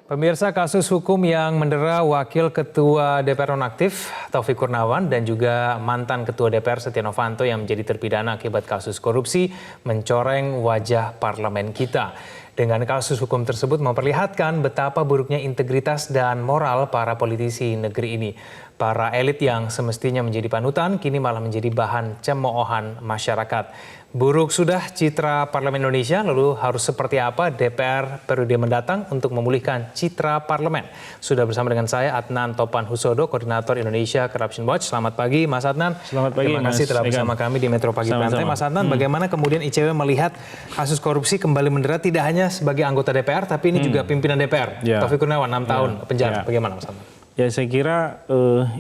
Pemirsa, kasus hukum yang mendera Wakil Ketua DPR nonaktif Taufik Kurniawan dan juga mantan Ketua DPR Setia Novanto yang menjadi terpidana akibat kasus korupsi mencoreng wajah parlemen kita. Dengan kasus hukum tersebut memperlihatkan betapa buruknya integritas dan moral para politisi negeri ini. Para elit yang semestinya menjadi panutan kini malah menjadi bahan cemoohan masyarakat. Buruk sudah citra parlemen Indonesia, lalu harus seperti apa DPR periode mendatang untuk memulihkan citra parlemen? Sudah bersama dengan saya Adnan Topan Husodo, Koordinator Indonesia Corruption Watch. Selamat pagi Mas Adnan. Selamat pagi. Terima kasih telah bersama kami di Metro Pagi Pantai. Mas Adnan, bagaimana kemudian ICW melihat kasus korupsi kembali mendera tidak hanya sebagai anggota DPR, tapi ini juga pimpinan DPR, Taufik Kurniawan 6 tahun penjara. Bagaimana Mas Adnan? Ya, saya kira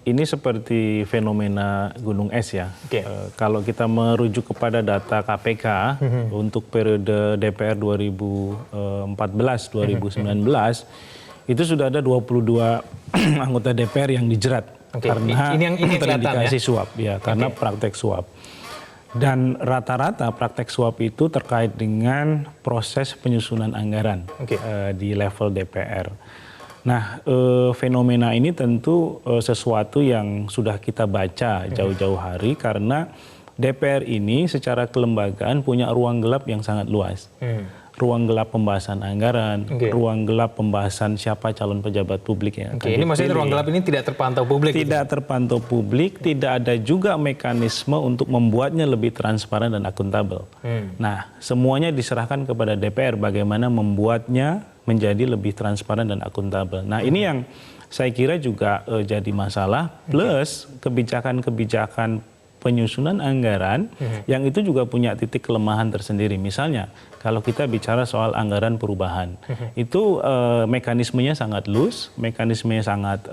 ini seperti fenomena gunung es ya. Kalau kita merujuk kepada data KPK untuk periode DPR 2014-2019, itu sudah ada 22 anggota DPR yang dijerat karena terindikasi suap, ya, karena praktek suap. Dan rata-rata praktek suap itu terkait dengan proses penyusunan anggaran di level DPR. Nah, fenomena ini tentu sesuatu yang sudah kita baca jauh-jauh hari karena DPR ini secara kelembagaan punya ruang gelap yang sangat luas. Ruang gelap pembahasan anggaran, ruang gelap pembahasan siapa calon pejabat publik yang akan dipilih. Ini maksudnya ruang gelap ini tidak terpantau publik? Tidak terpantau publik, tidak ada juga mekanisme untuk membuatnya lebih transparan dan akuntabel. Nah, semuanya diserahkan kepada DPR bagaimana membuatnya menjadi lebih transparan dan akuntabel. Nah, ini yang saya kira juga jadi masalah, plus kebijakan-kebijakan penyusunan anggaran yang itu juga punya titik kelemahan tersendiri. Misalnya, kalau kita bicara soal anggaran perubahan, itu mekanismenya sangat loose, mekanismenya sangat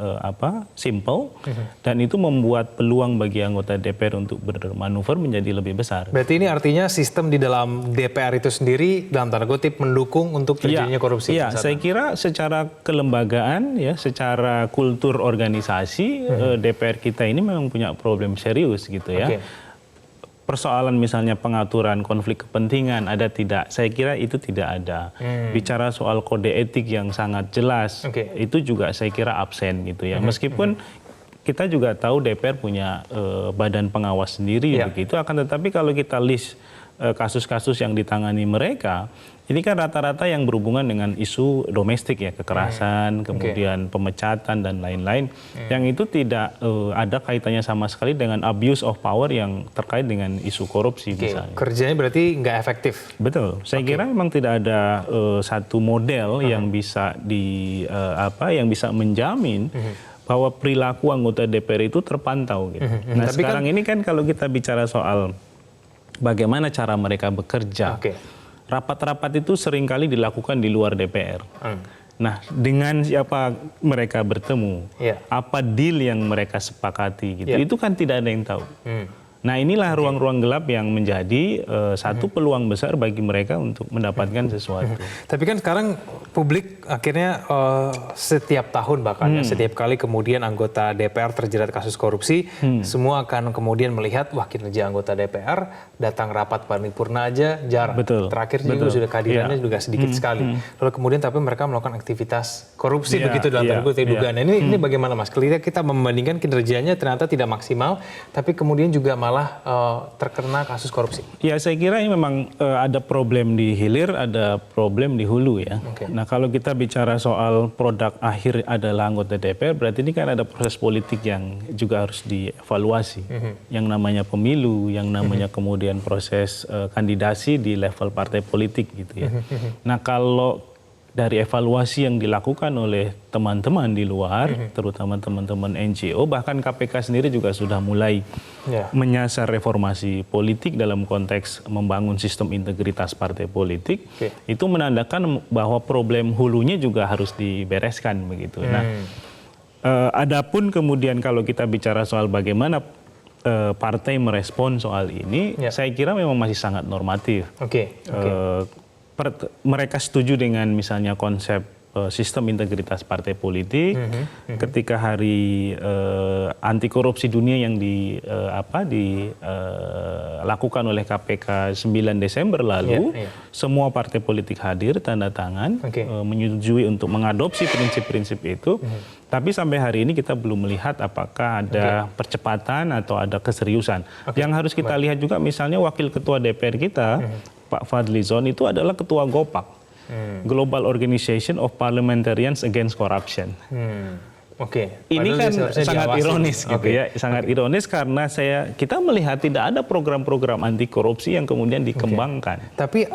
simple, dan itu membuat peluang bagi anggota DPR untuk bermanuver menjadi lebih besar. Berarti ini artinya sistem di dalam DPR itu sendiri dalam tanda kutip mendukung untuk terjadinya korupsi? Iya, saya kira secara kelembagaan, ya, secara kultur organisasi, DPR kita ini memang punya problem serius gitu ya. Persoalan misalnya pengaturan konflik kepentingan ada tidak? Saya kira itu tidak ada. Bicara soal kode etik yang sangat jelas, itu juga saya kira absen gitu ya. Meskipun kita juga tahu DPR punya badan pengawas sendiri begitu, akan tetapi kalau kita list kasus-kasus yang ditangani mereka, ini kan rata-rata yang berhubungan dengan isu domestik ya, kekerasan, kemudian pemecatan dan lain-lain, yang itu tidak ada kaitannya sama sekali dengan abuse of power yang terkait dengan isu korupsi misalnya. Kerjanya berarti nggak efektif? Betul. Saya kira memang tidak ada satu model yang bisa yang bisa menjamin bahwa perilaku anggota DPR itu terpantau. Gitu. Nah, sekarang ini kan kalau kita bicara soal bagaimana cara mereka bekerja, rapat-rapat itu seringkali dilakukan di luar DPR. Nah, dengan siapa mereka bertemu, apa deal yang mereka sepakati, gitu, itu kan tidak ada yang tahu. Nah, inilah ruang-ruang gelap yang menjadi satu peluang besar bagi mereka untuk mendapatkan sesuatu. Tapi kan sekarang publik akhirnya setiap tahun bahkan setiap kali kemudian anggota DPR terjerat kasus korupsi, semua akan kemudian melihat wah kinerja anggota DPR datang rapat paripurna aja jarang. Terakhir juga sudah kehadirannya juga sedikit sekali. Lalu kemudian tapi mereka melakukan aktivitas korupsi begitu dalam tanda kutip dugaan. Ini bagaimana Mas? Ketika kita membandingkan kinerjanya ternyata tidak maksimal, tapi kemudian juga malah terkena kasus korupsi. Ya, saya kira ini memang ada problem di hilir, ada problem di hulu ya. Nah, kalau kita bicara soal produk akhir adalah anggota DPR, berarti ini kan ada proses politik yang juga harus dievaluasi. Yang namanya pemilu, yang namanya kemudian proses kandidasi di level partai politik gitu ya. Nah, kalau dari evaluasi yang dilakukan oleh teman-teman di luar, terutama teman-teman NGO, bahkan KPK sendiri juga sudah mulai menyasar reformasi politik dalam konteks membangun sistem integritas partai politik, itu menandakan bahwa problem hulunya juga harus dibereskan begitu. Nah, adapun kemudian kalau kita bicara soal bagaimana partai merespon soal ini, saya kira memang masih sangat normatif. Mereka setuju dengan misalnya konsep sistem integritas partai politik, ketika hari anti korupsi dunia yang dilakukan oleh KPK 9 Desember lalu, semua partai politik hadir, tanda tangan, menyetujui untuk mengadopsi prinsip-prinsip itu. Tapi sampai hari ini kita belum melihat apakah ada percepatan atau ada keseriusan. Yang harus kita lihat juga misalnya Wakil Ketua DPR kita, Pak Fadlizon, itu adalah Ketua GOPAC, Global Organization of Parliamentarians Against Corruption. Ini kan sangat ironis gitu ya, sangat ironis karena kita melihat tidak ada program-program anti korupsi yang kemudian dikembangkan. Tapi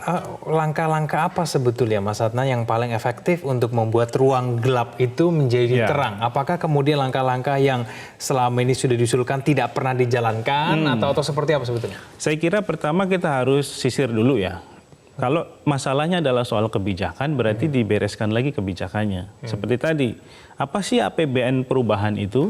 langkah-langkah apa sebetulnya Mas Adnan yang paling efektif untuk membuat ruang gelap itu menjadi terang? Apakah kemudian langkah-langkah yang selama ini sudah diusulkan tidak pernah dijalankan atau seperti apa sebetulnya? Saya kira pertama kita harus sisir dulu ya. Kalau masalahnya adalah soal kebijakan, berarti dibereskan lagi kebijakannya. Seperti tadi, apa sih APBN perubahan itu?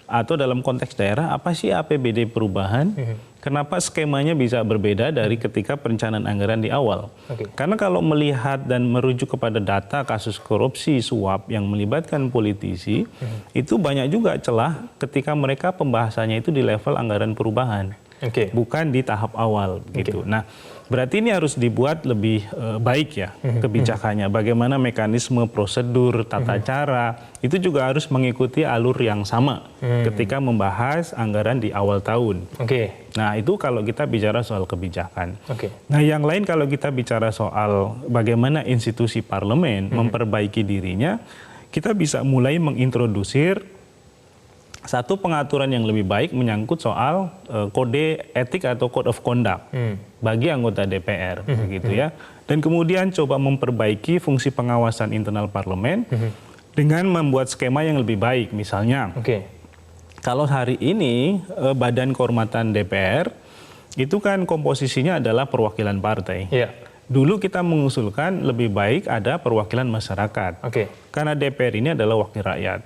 Atau dalam konteks daerah, apa sih APBD perubahan? Kenapa skemanya bisa berbeda dari ketika perencanaan anggaran di awal? Karena kalau melihat dan merujuk kepada data kasus korupsi suap yang melibatkan politisi, itu banyak juga celah ketika mereka pembahasannya itu di level anggaran perubahan. Bukan di tahap awal gitu. Nah, berarti ini harus dibuat lebih baik ya kebijakannya. Bagaimana mekanisme, prosedur, tata cara itu juga harus mengikuti alur yang sama ketika membahas anggaran di awal tahun. Nah, itu kalau kita bicara soal kebijakan. Nah, yang lain kalau kita bicara soal bagaimana institusi parlemen memperbaiki dirinya, kita bisa mulai mengintrodusir satu pengaturan yang lebih baik menyangkut soal kode etik atau code of conduct bagi anggota DPR, begitu ya. Dan kemudian coba memperbaiki fungsi pengawasan internal parlemen dengan membuat skema yang lebih baik. Misalnya, kalau hari ini Badan Kehormatan DPR itu kan komposisinya adalah perwakilan partai. Dulu kita mengusulkan lebih baik ada perwakilan masyarakat, karena DPR ini adalah wakil rakyat.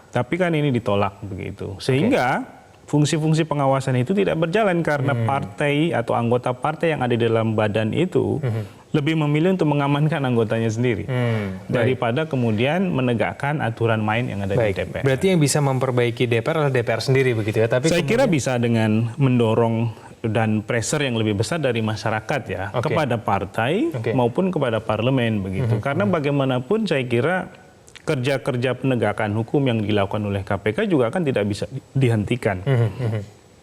Tapi kan ini ditolak begitu. Sehingga fungsi-fungsi pengawasan itu tidak berjalan karena partai atau anggota partai yang ada di dalam badan itu lebih memilih untuk mengamankan anggotanya sendiri daripada kemudian menegakkan aturan main yang ada di DPR. Berarti yang bisa memperbaiki DPR adalah DPR sendiri begitu ya. Tapi saya kira bisa dengan mendorong dan pressure yang lebih besar dari masyarakat ya kepada partai maupun kepada parlemen begitu. Karena bagaimanapun saya kira kerja-kerja penegakan hukum yang dilakukan oleh KPK juga kan tidak bisa dihentikan.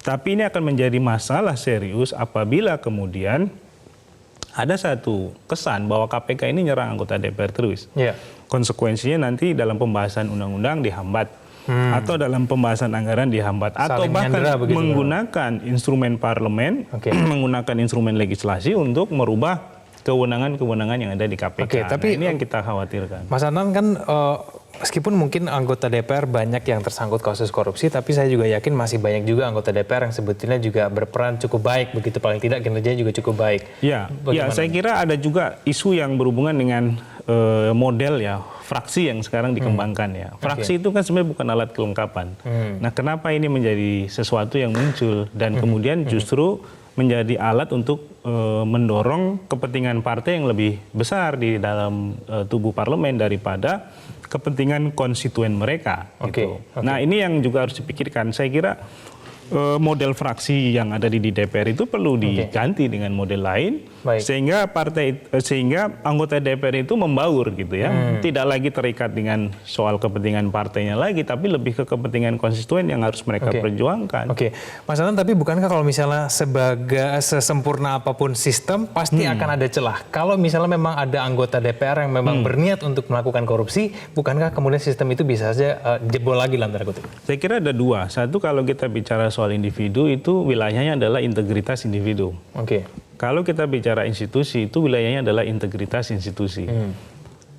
Tapi ini akan menjadi masalah serius apabila kemudian ada satu kesan bahwa KPK ini nyerang anggota DPR terus. Konsekuensinya nanti dalam pembahasan undang-undang dihambat, atau dalam pembahasan anggaran dihambat, atau bahkan menggunakan instrumen parlemen, menggunakan instrumen legislasi untuk merubah kewenangan-kewenangan yang ada di KPK. Tapi ini yang kita khawatirkan. Mas Adnan kan meskipun mungkin anggota DPR banyak yang tersangkut kasus korupsi, tapi saya juga yakin masih banyak juga anggota DPR yang sebetulnya juga berperan cukup baik, begitu paling tidak kinerjanya juga cukup baik. Ya, saya kira ada juga isu yang berhubungan dengan model ya fraksi yang sekarang dikembangkan ya. Fraksi itu kan sebenarnya bukan alat kelengkapan. Nah, kenapa ini menjadi sesuatu yang muncul dan kemudian justru menjadi alat untuk mendorong kepentingan partai yang lebih besar di dalam tubuh parlemen daripada kepentingan konstituen mereka. Gitu. Nah, ini yang juga harus dipikirkan. Saya kira model fraksi yang ada di DPR itu perlu diganti dengan model lain, sehingga anggota DPR itu membaur gitu ya, tidak lagi terikat dengan soal kepentingan partainya lagi, tapi lebih ke kepentingan konstituen yang harus mereka perjuangkan. Mas Adnan, tapi bukankah kalau misalnya sesempurna apapun sistem pasti akan ada celah? Kalau misalnya memang ada anggota DPR yang memang berniat untuk melakukan korupsi, bukankah kemudian sistem itu bisa saja jebol lagi dalam tanda kutip? Saya kira ada dua. Satu, kalau kita bicara soal individu, itu wilayahnya adalah integritas individu. Kalau kita bicara institusi, itu wilayahnya adalah integritas institusi.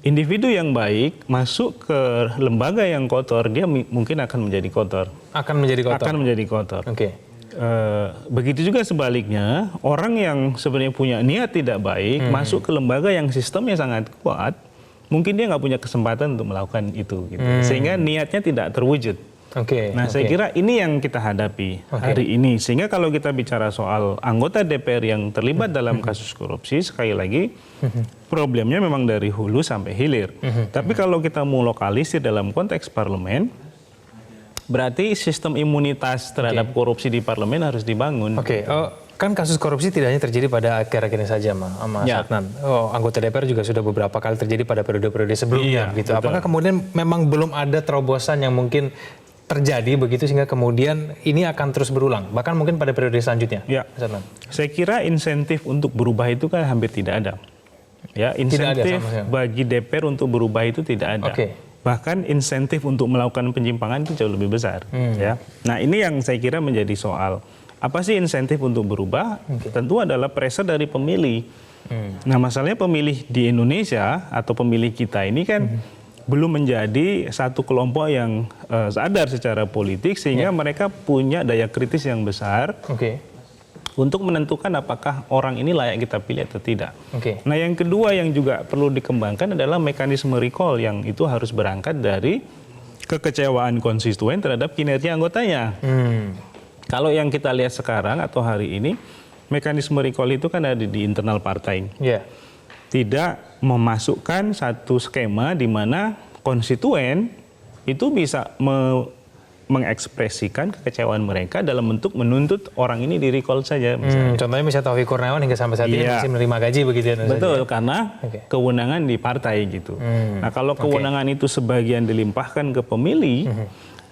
Individu yang baik masuk ke lembaga yang kotor, dia mungkin akan menjadi kotor. Akan menjadi kotor. Begitu juga sebaliknya, orang yang sebenarnya punya niat tidak baik masuk ke lembaga yang sistemnya sangat kuat, mungkin dia nggak punya kesempatan untuk melakukan itu, gitu. Sehingga niatnya tidak terwujud. Nah, saya kira ini yang kita hadapi hari ini. Sehingga kalau kita bicara soal anggota DPR yang terlibat dalam kasus korupsi, sekali lagi problemnya memang dari hulu sampai hilir. Tapi kalau kita mau lokalisir dalam konteks parlemen, berarti sistem imunitas terhadap korupsi di parlemen harus dibangun. Kan kasus korupsi tidak hanya terjadi pada akhir-akhir ini saja, Mas Adnan. Anggota DPR juga sudah beberapa kali terjadi pada periode-periode sebelumnya. Gitu. Apakah kemudian memang belum ada terobosan yang mungkin terjadi begitu sehingga kemudian ini akan terus berulang, bahkan mungkin pada periode selanjutnya? Mas Adnan. Saya kira insentif untuk berubah itu kan hampir tidak ada. Ya, insentif bagi DPR untuk berubah itu tidak ada. Bahkan insentif untuk melakukan penyimpangan itu jauh lebih besar. Ya. Nah, ini yang saya kira menjadi soal. Apa sih insentif untuk berubah? Tentu adalah pressure dari pemilih. Nah, masalahnya pemilih di Indonesia atau pemilih kita ini kan belum menjadi satu kelompok yang sadar secara politik sehingga mereka punya daya kritis yang besar untuk menentukan apakah orang ini layak kita pilih atau tidak. Nah, yang kedua yang juga perlu dikembangkan adalah mekanisme recall yang itu harus berangkat dari kekecewaan konstituen terhadap kinerja anggotanya. Kalau yang kita lihat sekarang atau hari ini, mekanisme recall itu kan ada di internal partai. Tidak memasukkan satu skema di mana konstituen itu bisa mengekspresikan kekecewaan mereka dalam bentuk menuntut orang ini di recall saja. Contohnya misalnya Taufik Kurniawan hingga sampai saat ini masih menerima gaji begitu ya? Betul, karena kewenangan di partai gitu. Nah, kalau kewenangan itu sebagian dilimpahkan ke pemilih,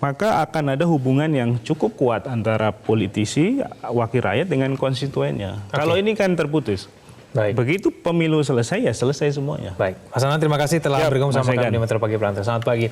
maka akan ada hubungan yang cukup kuat antara politisi, wakil rakyat dengan konstituennya. Kalau ini kan terputus. Begitu pemilu selesai, ya selesai semuanya. Mas Adnan, terima kasih telah bergabung sama kami di Metro Pagi Pantau. Selamat pagi.